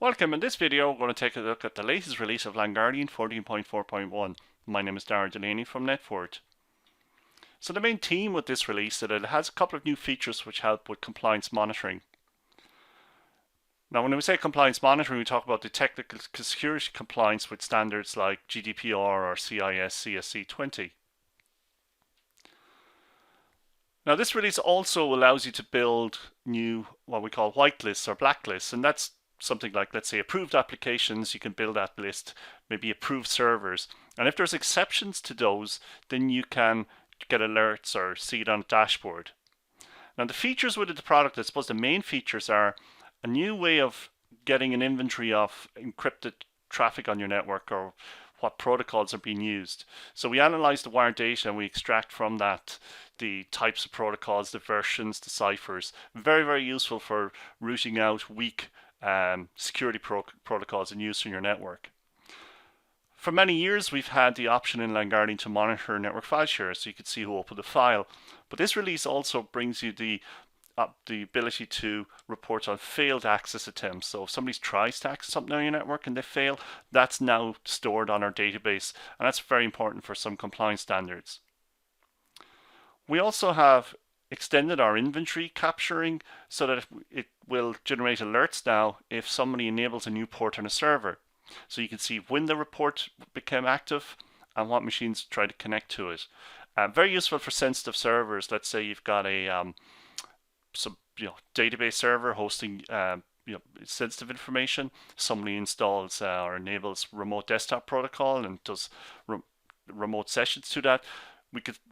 Welcome. In this video, we're going to take a look at the latest release of LANGuardian 14.4.1. My name is Darren Delaney from NetFort. So the main theme with this release is that it has a couple of new features which help with compliance monitoring. Now, when we say compliance monitoring, we talk about the technical security compliance with standards like GDPR or CIS CSC 20. Now, this release also allows you to build new, what we call whitelists or blacklists, and that's something like, let's say, approved applications. You can build that list, maybe approved servers, and if there's exceptions to those, then you can get alerts or see it on a dashboard. Now, the features within the product, I suppose the main features are a new way of getting an inventory of encrypted traffic on your network or what protocols are being used. So we analyze the wire data and we extract from that the types of protocols, the versions, the ciphers. Very, very useful for rooting out weak security protocols in use in your network. For many years, we've had the option in LANGuardian to monitor network file shares, so you can see who opened the file. But this release also brings you the ability to report on failed access attempts. So if somebody tries to access something on your network and they fail, that's now stored on our database, and that's very important for some compliance standards. We also have extended our inventory capturing so that it will generate alerts now if somebody enables a new port on a server. So you can see when the report became active and what machines try to connect to it. Very useful for sensitive servers. Let's say you've got a some database server hosting sensitive information. Somebody installs or enables remote desktop protocol and does remote sessions to that.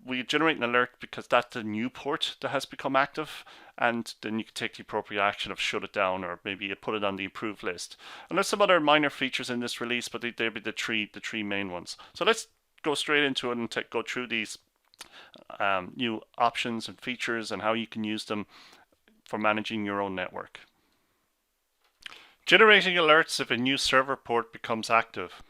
We generate an alert because that's a new port that has become active, and then you can take the appropriate action of shut it down or maybe put it on the approved list. And there's some other minor features in this release, but they'll be the three main ones. So let's go straight into it and go through these new options and features and how you can use them for managing your own network. Generating alerts if a new server port becomes active.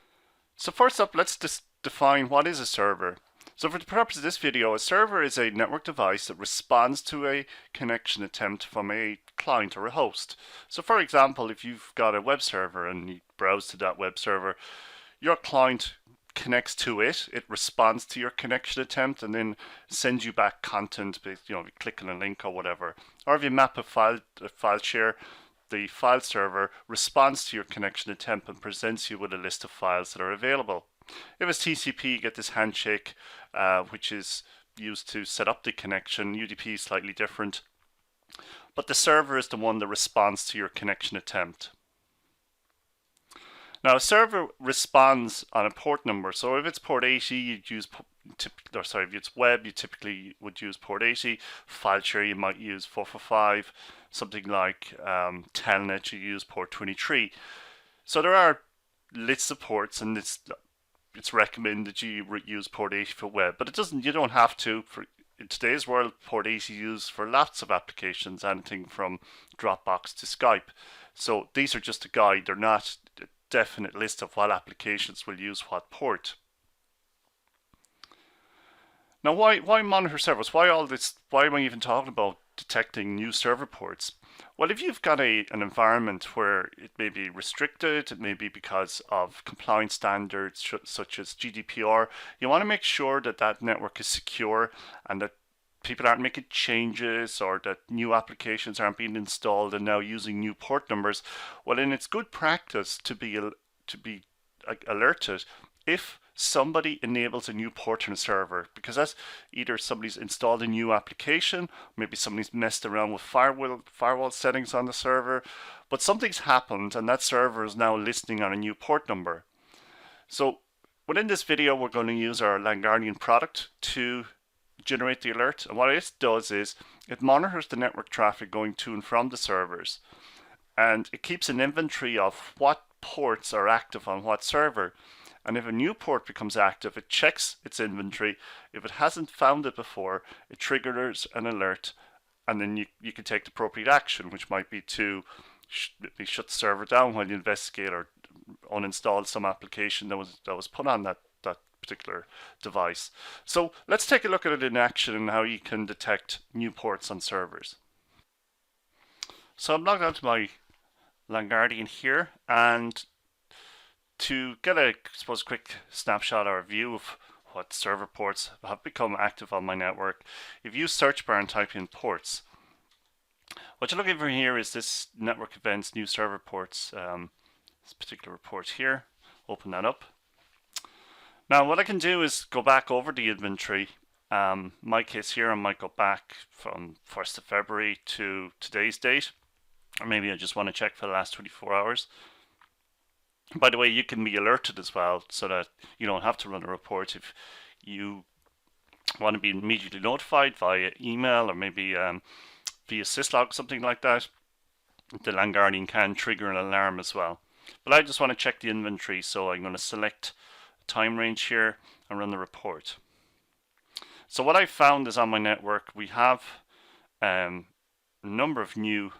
So first up, let's define what is a server. So for the purpose of this video, a server is a network device that responds to a connection attempt from a client or a host. So for example, if you've got a web server and you browse to that web server, your client connects to it, it responds to your connection attempt and then sends you back content, if you click on a link or whatever. Or if you map a file share, the file server responds to your connection attempt and presents you with a list of files that are available. If it's TCP, you get this handshake, which is used to set up the connection. UDP is slightly different, but the server is the one that responds to your connection attempt. Now, a server responds on a port number. So if it's port 80, you'd use, if it's web, you typically would use port 80. File share, you might use 445. Something like Telnet, you use port 23. So there are lists of ports, and it's recommended you use port 80 for web, but you don't have to. In today's world, port 80 is used for lots of applications, anything from Dropbox to Skype. So these are just a guide. They're not a definite list of what applications will use what port. Now, why monitor servers? Why all this? Why am I even talking about detecting new server ports? Well, if you've got an environment where it may be restricted, it may be because of compliance standards such as GDPR, you want to make sure that that network is secure and that people aren't making changes or that new applications aren't being installed and now using new port numbers. Well, then it's good practice to be alerted if somebody enables a new port on a server, because that's either somebody's installed a new application, maybe somebody's messed around with firewall settings on the server, but something's happened and that server is now listening on a new port number. So within this video, we're going to use our LANGuardian product to generate the alert, and what it does is it monitors the network traffic going to and from the servers, and it keeps an inventory of what ports are active on what server. And if a new port becomes active, it checks its inventory. If it hasn't found it before, it triggers an alert, and then you can take the appropriate action, which might be to shut the server down while you investigate or uninstall some application that was put on that particular device. So let's take a look at it in action and how you can detect new ports on servers. So I'm logged onto my LANGuardian here, and to get a, I suppose, quick snapshot or view of what server ports have become active on my network, if you search bar and type in ports, what you're looking for here is this network events new server ports, this particular report here. Open that up. Now what I can do is go back over the inventory. My case here, I might go back from 1st of February to today's date, or maybe I just want to check for the last 24 hours. By the way, you can be alerted as well, so that you don't have to run a report if you want to be immediately notified via email or maybe via syslog, something like that. The LANGuardian can trigger an alarm as well. But I just want to check the inventory, so I'm going to select a time range here and run the report. So what I found is on my network we have a number of new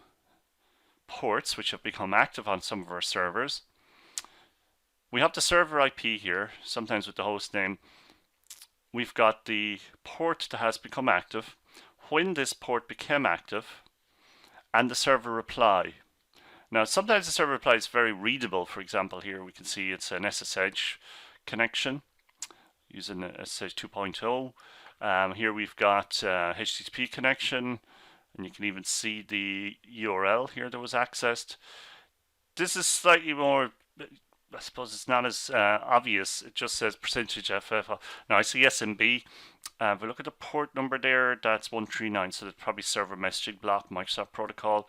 ports which have become active on some of our servers. We have the server IP here, sometimes with the host name. We've got the port that has become active, when this port became active, and the server reply. Now sometimes the server reply is very readable. For example, here we can see it's an SSH connection using SSH 2.0. Here we've got HTTP connection, and you can even see the URL here that was accessed. This is slightly more, I suppose it's not as obvious. It just says %FF. Now I see SMB. If we look at the port number there, that's 139, so that's probably server messaging block, Microsoft protocol.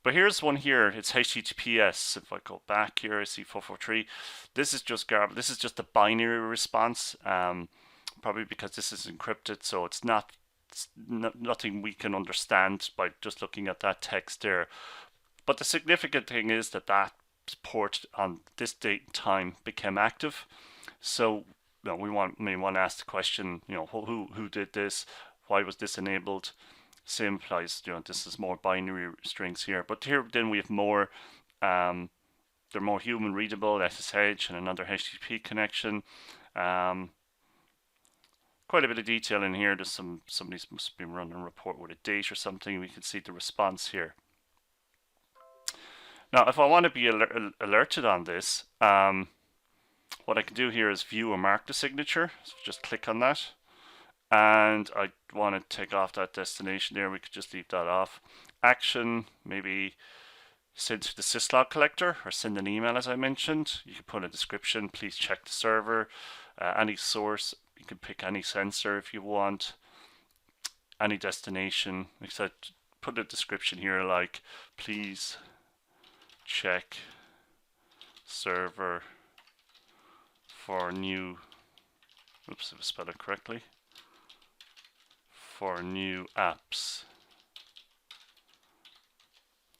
But here's one here, it's HTTPS. If I go back here, I see 443. This is just garbage. This is just a binary response, probably because this is encrypted, so it's nothing we can understand by just looking at that text there. But the significant thing is that that port on this date and time became active. So we may want to ask the question, who did this? Why was this enabled? Same applies, this is more binary strings here. But here then we have more, they're more human readable, SSH and another HTTP connection. Quite a bit of detail in here. There's somebody must be running a report with a date or something. We can see the response here. Now, if I want to be alerted on this, what I can do here is view or mark the signature. So just click on that. And I want to take off that destination there. We could just leave that off. Action, maybe send to the syslog collector or send an email, as I mentioned. You can put a description, please check the server. Any source, you can pick any sensor if you want. Any destination, except put a description here like, please check server for new, oops, if I spelled it correctly, for new apps.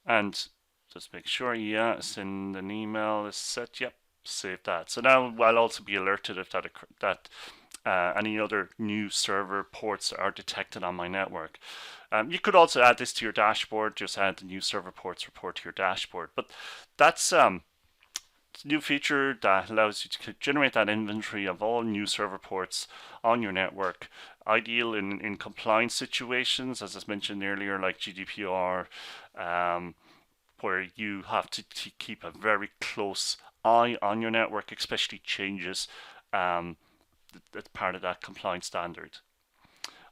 And just make sure, send an email is set, yep, save that. So now I'll also be alerted if that any other new server ports are detected on my network. You could also add this to your dashboard, just add the new server ports report to your dashboard. But that's a new feature that allows you to generate that inventory of all new server ports on your network. Ideal in compliance situations, as I mentioned earlier, like GDPR, where you have to keep a very close eye on your network, especially changes that's part of that compliance standard.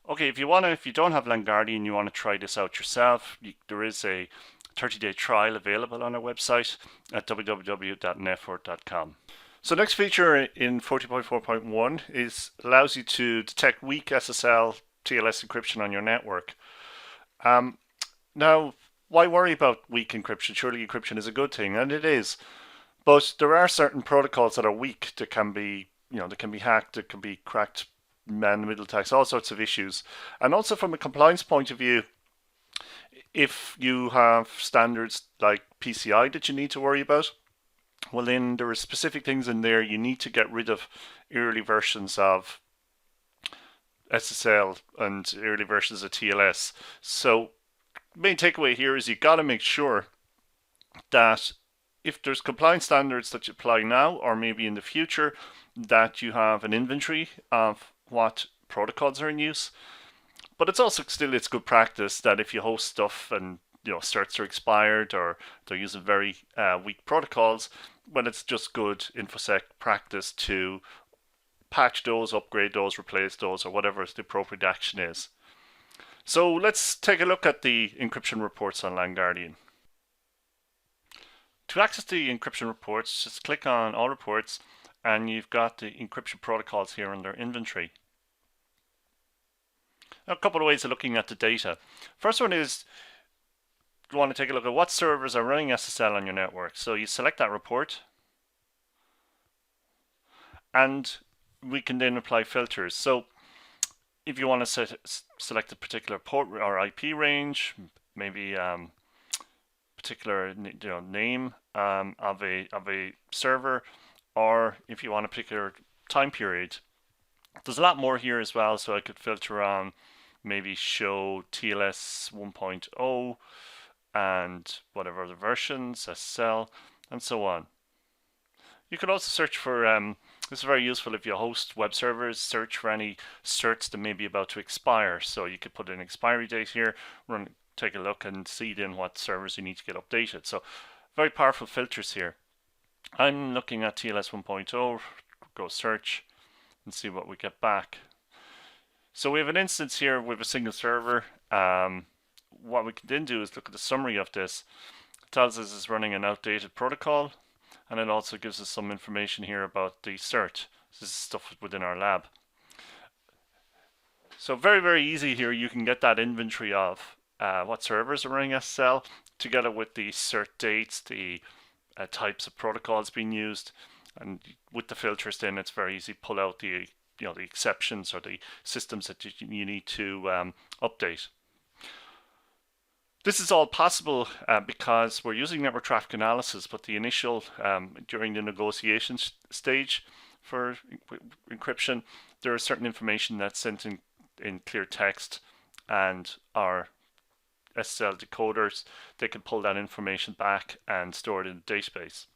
Okay, if you don't have LANGuardian, you want to try this out yourself, there is a 30-day trial available on our website at www.netfort.com. So next feature in 14.4.1 allows you to detect weak SSL TLS encryption on your network. Now, why worry about weak encryption? Surely encryption is a good thing, and it is. But there are certain protocols that are weak that can be, that can be hacked, that can be cracked, man-in-the-middle attacks, all sorts of issues. And also from a compliance point of view, if you have standards like PCI that you need to worry about, well then there are specific things in there. You need to get rid of early versions of SSL and early versions of TLS. So main takeaway here is you got to make sure that if there's compliance standards that you apply now or maybe in the future, that you have an inventory of what protocols are in use. But it's also it's good practice that if you host stuff and certs are expired or they're using very weak protocols, when it's just good InfoSec practice to patch those, upgrade those, replace those, or whatever the appropriate action is. So let's take a look at the encryption reports on LANGuardian. To access the encryption reports, just click on All Reports, and you've got the encryption protocols here under Inventory. Now, a couple of ways of looking at the data. First one is you want to take a look at what servers are running SSL on your network. So you select that report, and we can then apply filters. So if you want to select a particular port or IP range, maybe particular name of a server, or if you want a particular time period. There's a lot more here as well, so I could filter on maybe show TLS 1.0 and whatever other versions, SSL, and so on. You could also search for, this is very useful if you host web servers, search for any certs that may be about to expire. So you could put an expiry date here, take a look and see then what servers you need to get updated. So very powerful filters here. I'm looking at TLS 1.0, go search and see what we get back. So we have an instance here with a single server. What we can then do is look at the summary of this. It tells us it's running an outdated protocol, and it also gives us some information here about the cert. This is stuff within our lab. So very, very easy here. You can get that inventory of what servers are running SSL, together with the cert dates, the types of protocols being used, and with the filters then it's very easy to pull out the the exceptions or the systems that you need to update. This is all possible because we're using network traffic analysis, but the initial, during the negotiation stage for encryption, there is certain information that's sent in clear text, and our SSL decoders, they can pull that information back and store it in the database.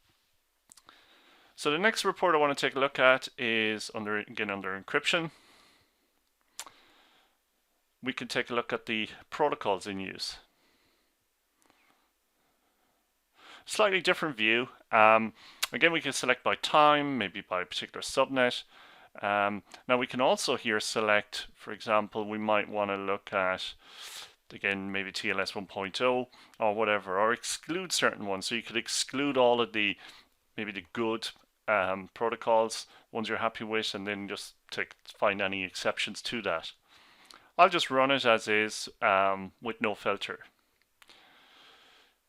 So the next report I want to take a look at is under encryption. We can take a look at the protocols in use. Slightly different view. Again, we can select by time, maybe by a particular subnet. Now we can also here select, for example, we might want to look at, again, maybe TLS 1.0 or whatever, or exclude certain ones. So you could exclude all of the, maybe the good protocols, ones you're happy with, and then just find any exceptions to that. I'll just run it as is with no filter.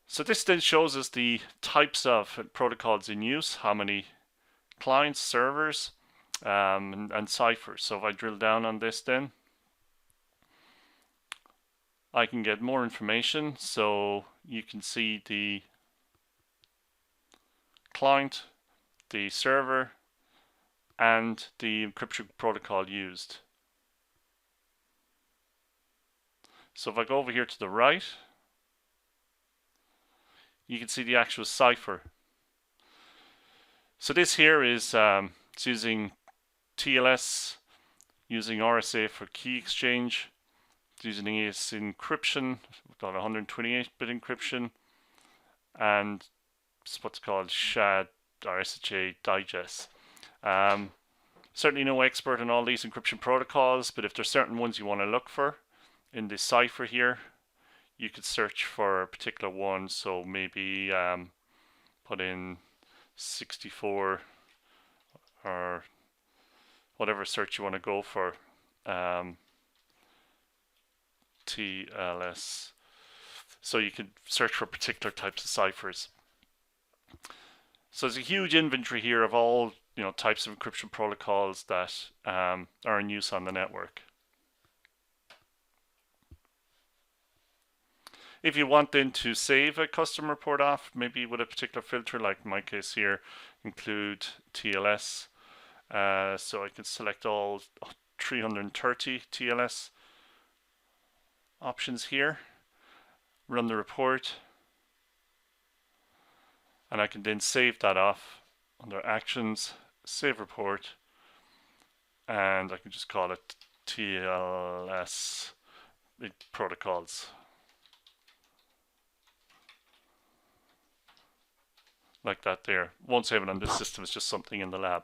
So this then shows us the types of protocols in use, how many clients, servers, and ciphers. So if I drill down on this then, I can get more information. So you can see the client, the server, and the encryption protocol used. So if I go over here to the right, you can see the actual cipher. So this here is it's using TLS, using RSA for key exchange, it's using AES encryption, about 128-bit encryption, and it's what's called SHA or SHA digest. Certainly no expert in all these encryption protocols, but if there's certain ones you want to look for in this cipher here, you could search for a particular one. So maybe put in 64 or whatever search you want to go for. TLS. So you can search for particular types of ciphers. So there's a huge inventory here of all types of encryption protocols that are in use on the network. If you want then to save a custom report off, maybe with a particular filter, like in my case here, include TLS. So I can select all 330 TLS options here, run the report, and I can then save that off under Actions, Save Report, and I can just call it TLS Protocols. like that there. Won't save it on this system, it's just something in the lab.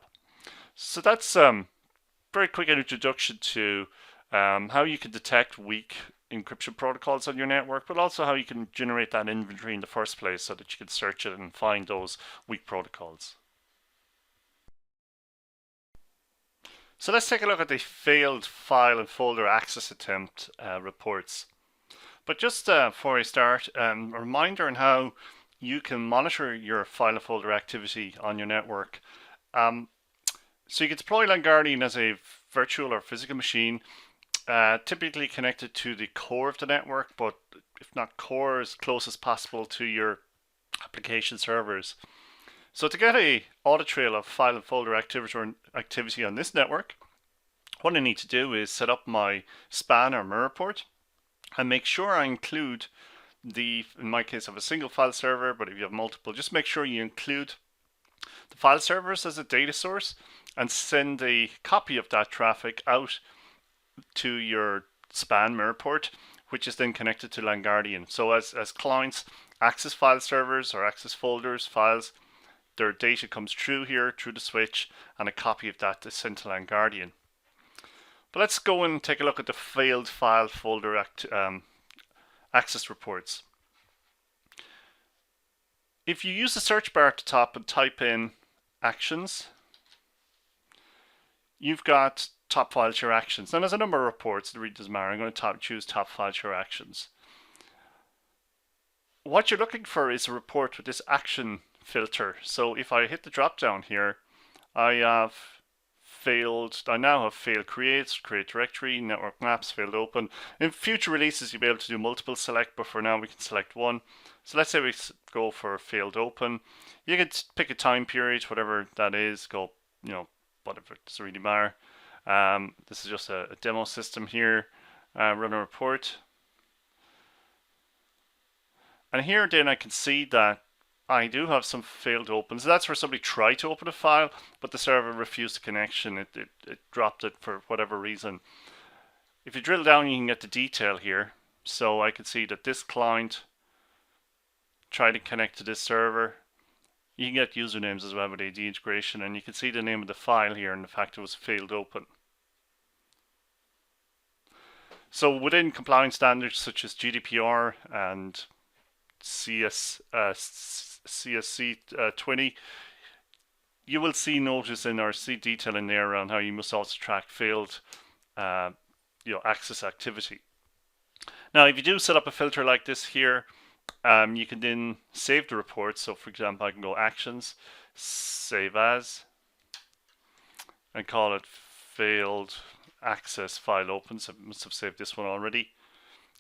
So that's very quick introduction to how you can detect weak encryption protocols on your network, but also how you can generate that inventory in the first place so that you can search it and find those weak protocols. So let's take a look at the failed file and folder access attempt reports. But just before I start, a reminder on how you can monitor your file and folder activity on your network. So you can deploy LANGuardian as a virtual or physical machine, typically connected to the core of the network, but if not core, as close as possible to your application servers. So to get a audit trail of file and folder activity on this network, what I need to do is set up my span or mirror port and make sure I include in my case I have a single file server, but if you have multiple, just make sure you include the file servers as a data source and send a copy of that traffic out to your span mirror port, which is then connected to LANGuardian. So as clients access file servers or access folders, files, their data comes through here, through the switch, and a copy of that is sent to LANGuardian. But let's go and take a look at the failed file folder access reports. If you use the search bar at the top and type in actions, you've got top file share actions. Now there's a number of reports, it really doesn't matter. I'm going to choose top file share actions. What you're looking for is a report with this action filter. So if I hit the drop down here, I now have failed create directory, network maps, failed open. In future releases you'll be able to do multiple select, but for now we can select one. So let's say we go for failed open. You can pick a time period, whatever that is, go, whatever, it doesn't really matter. This is just a demo system here. Run a report. And here then I can see that I do have some failed opens. That's where somebody tried to open a file, but the server refused the connection. It dropped it for whatever reason. If you drill down, you can get the detail here. So I can see that this client tried to connect to this server. You can get usernames as well with AD integration, and you can see the name of the file here and the fact it was failed open. So within compliance standards such as GDPR and CIS CSC 20, you will see notice in or see detail in there around how you must also track failed access activity. Now if you do set up a filter like this here, you can then save the report. So for example, I can go actions, save as, and call it failed access file opens. I must have saved this one already,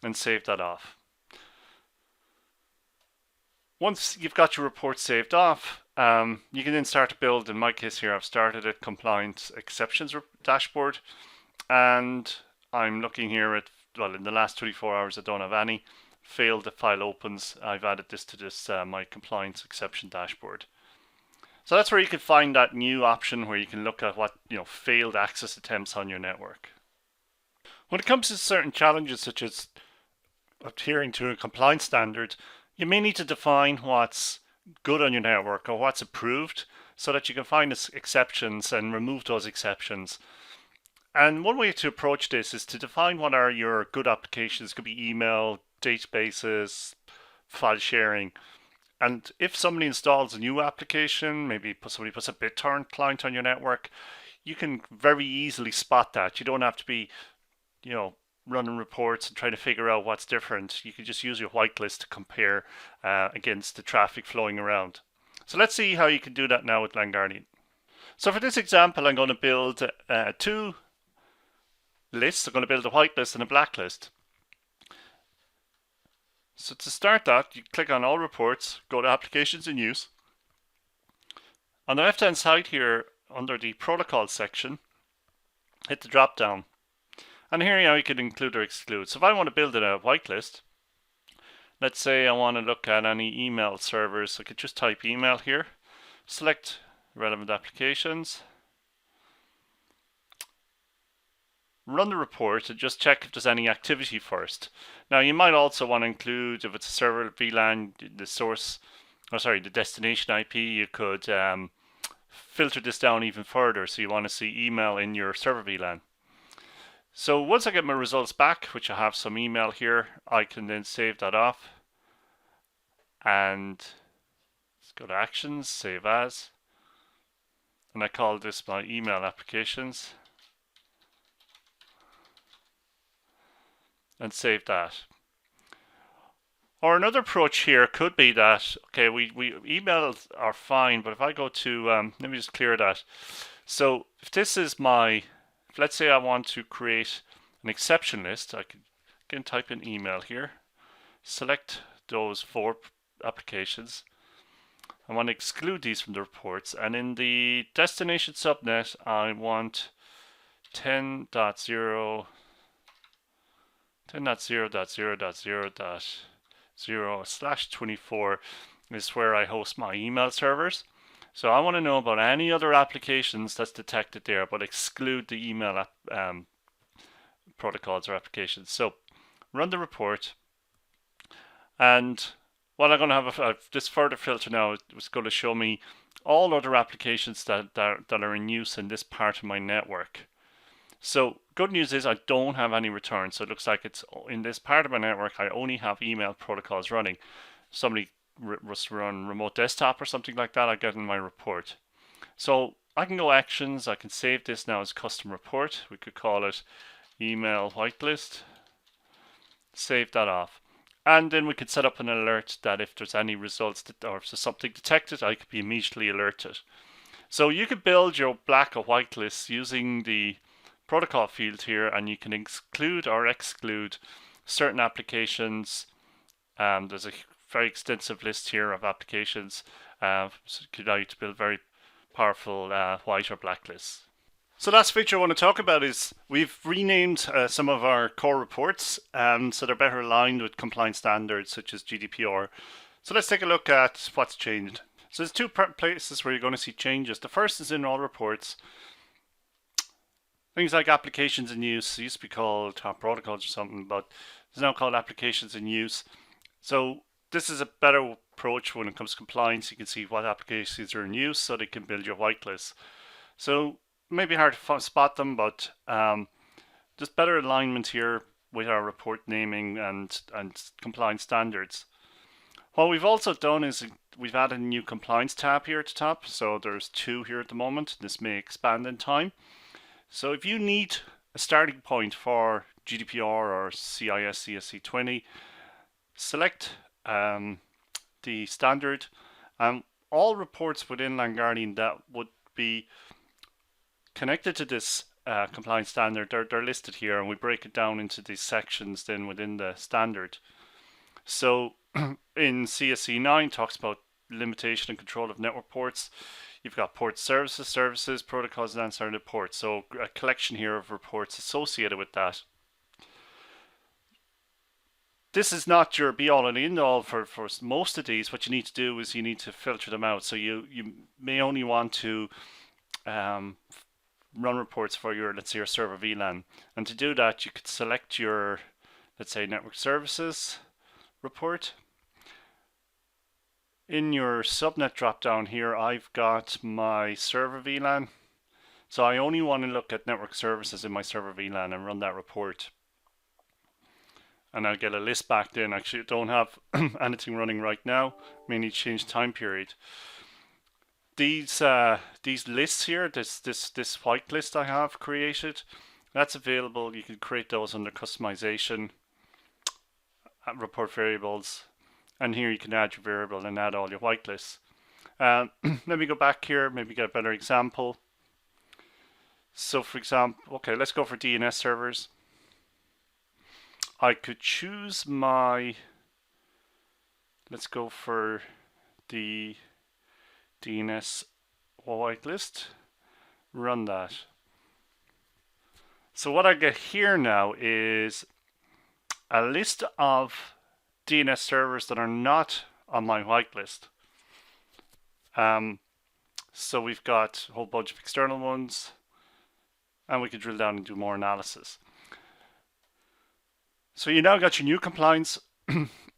and save that off. Once you've got your report saved off, you can then start to build. In my case here, I've started a compliance exceptions dashboard, and I'm looking here at, well, in the last 24 hours I don't have any failed the file opens. I've added this to this my compliance exception dashboard. So that's where you can find that new option where you can look at what failed access attempts on your network. When it comes to certain challenges such as adhering to a compliance standard, you may need to define what's good on your network or what's approved so that you can find exceptions and remove those exceptions. And one way to approach this is to define what are your good applications. It could be email, databases, file sharing. And if somebody installs a new application, maybe somebody puts a BitTorrent client on your network, you can very easily spot that. You don't have to be, running reports and trying to figure out what's different. You can just use your whitelist to compare against the traffic flowing around. So let's see how you can do that now with LANGuardian. So for this example, I'm going to build two lists. I'm going to build a whitelist and a blacklist. So to start that, you click on all reports, go to applications in use. On the left hand side here, under the protocol section, hit the drop down. And here you can include or exclude. So if I want to build a whitelist, let's say I want to look at any email servers, I could just type email here, select relevant applications, run the report and just check if there's any activity first. Now you might also want to include, if it's a server VLAN, the source the destination IP, you could filter this down even further. So you want to see email in your server VLAN. So once I get my results back, which I have some email here, I can then save that off. And let's go to Actions, Save As. And I call this my email applications. And save that. Or another approach here could be that, okay, we emails are fine, but if I go to, let me just clear that. So if this is my, let's say I want to create an exception list, I can type in email here, select those 4 applications. I want to exclude these from the reports, and in the destination subnet, I want 10.0.0.0.0/24 is where I host my email servers. So I want to know about any other applications that's detected there, but exclude the email protocols or applications. So run the report, and what I'm going to have this further filter now is going to show me all other applications that are in use in this part of my network. So good news is I don't have any returns. So it looks like it's in this part of my network, I only have email protocols running. Somebody must run remote desktop or something like that, I get in my report. So I can go Actions, I can save this now as custom report. We could call it email whitelist. Save that off. And then we could set up an alert that if there's any results or if there's something detected, I could be immediately alerted. So you could build your black or white lists using the protocol field here, and you can include or exclude certain applications. There's a very extensive list here of applications, so it could allow you to build very powerful white or black lists. So last feature I want to talk about is we've renamed some of our core reports so they're better aligned with compliance standards such as GDPR. So let's take a look at what's changed. So there's 2 places where you're going to see changes. The first is in all reports. Things like applications in use, it used to be called top protocols or something, but it's now called applications in use. So this is a better approach when it comes to compliance. You can see what applications are in use so they can build your whitelist. So maybe hard to spot them, but just better alignment here with our report naming and compliance standards. What we've also done is we've added a new compliance tab here at the top. So there's 2 here at the moment. This may expand in time. So if you need a starting point for GDPR or CIS CSC 20, select the standard. All reports within LANGuardian that would be connected to this compliance standard, they're listed here, and we break it down into these sections then within the standard. So in CSC 9 talks about limitation and control of network ports. You've got port services, protocols, and unanswered ports. So a collection here of reports associated with that. This is not your be all and end all for most of these. What you need to do is you need to filter them out. So you may only want to run reports for your, let's say, your server VLAN. And to do that, you could select your, let's say, network services report. In your subnet drop down here, I've got my server VLAN. So I only want to look at network services in my server VLAN and run that report. And I'll get a list back then. Actually, I don't have anything running right now. May need to change time period. These lists here, this white list I have created, that's available. You can create those under customization, report variables, and here you can add your variable and add all your whitelists. Let me go back here, maybe get a better example. So for example, okay, let's go for DNS servers. I could choose my, let's go for the DNS whitelist, run that. So what I get here now is a list of DNS servers that are not on my whitelist. So we've got a whole bunch of external ones, and we can drill down and do more analysis. So you now got your new compliance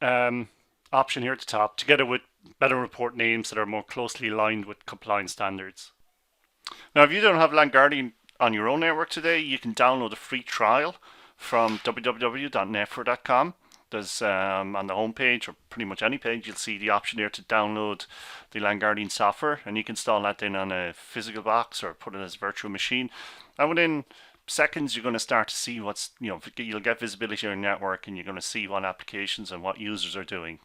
option here at the top, together with better report names that are more closely aligned with compliance standards. Now, if you don't have LANGuardian on your own network today, you can download a free trial from www.netfort.com. There's on the homepage, or pretty much any page, you'll see the option there to download the LANGuardian software, and you can install that then on a physical box or put it as a virtual machine. And within seconds, you're going to start to see you'll get visibility on your network, and you're going to see what applications and what users are doing.